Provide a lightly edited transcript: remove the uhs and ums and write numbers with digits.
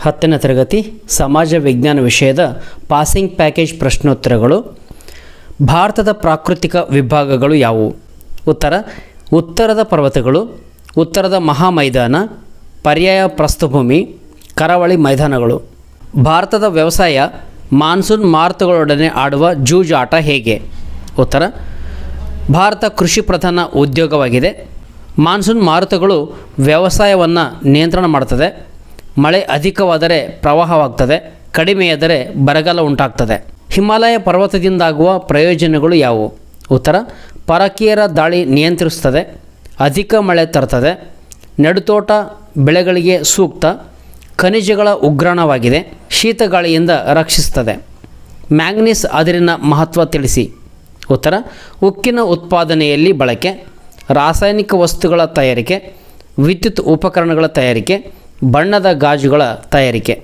10ನೇ ತರಗತಿ ಸಮಾಜ ವಿಜ್ಞಾನ ವಿಷಯದ ಪಾಸಿಂಗ್ ಪ್ಯಾಕೇಜ್ ಪ್ರಶ್ನೋತ್ತರಗಳು. ಭಾರತದ ಪ್ರಾಕೃತಿಕ ವಿಭಾಗಗಳು ಯಾವುವು? ಉತ್ತರ: ಉತ್ತರದ ಪರ್ವತಗಳು, ಉತ್ತರದ ಮಹಾಮೈದಾನ, ಪರ್ಯಾಯ ಪ್ರಸ್ಥಭೂಮಿ, ಕರಾವಳಿ ಮೈದಾನಗಳು. ಭಾರತದ ವ್ಯವಸಾಯ ಮಾನ್ಸೂನ್ ಮಾರುತಗಳೊಡನೆ ಆಡುವ ಜೂಜಾಟ ಹೇಗೆ? ಉತ್ತರ: ಭಾರತ ಕೃಷಿ ಪ್ರಧಾನ ಉದ್ಯೋಗವಾಗಿದೆ. ಮಾನ್ಸೂನ್ ಮಾರುತಗಳು ವ್ಯವಸಾಯವನ್ನು ನಿಯಂತ್ರಣ ಮಾಡುತ್ತದೆ. ಮಳೆ ಅಧಿಕವಾದರೆ ಪ್ರವಾಹವಾಗ್ತದೆ, ಕಡಿಮೆಯಾದರೆ ಬರಗಾಲ ಉಂಟಾಗ್ತದೆ. ಹಿಮಾಲಯ ಪರ್ವತದಿಂದಾಗುವ ಪ್ರಯೋಜನಗಳು ಯಾವುವು? ಉತ್ತರ: ಪರಕೀಯರ ದಾಳಿ ನಿಯಂತ್ರಿಸುತ್ತದೆ, ಅಧಿಕ ಮಳೆ ತರುತ್ತದೆ, ನೆಡುತೋಟ ಬೆಳೆಗಳಿಗೆ ಸೂಕ್ತ, ಖನಿಜಗಳ ಉಗ್ರಾಣವಾಗಿದೆ, ಶೀತಗಾಳಿಯಿಂದ ರಕ್ಷಿಸುತ್ತದೆ. ಮ್ಯಾಂಗನೀಸ್ ಅದಿರಿನ ಮಹತ್ವ ತಿಳಿಸಿ. ಉತ್ತರ: ಉಕ್ಕಿನ ಉತ್ಪಾದನೆಯಲ್ಲಿ ಬಳಕೆ, ರಾಸಾಯನಿಕ ವಸ್ತುಗಳ ತಯಾರಿಕೆ, ವಿದ್ಯುತ್ ಉಪಕರಣಗಳ ತಯಾರಿಕೆ, ಬಣ್ಣದ ಗಾಜುಗಳ ತಯಾರಿಕೆ.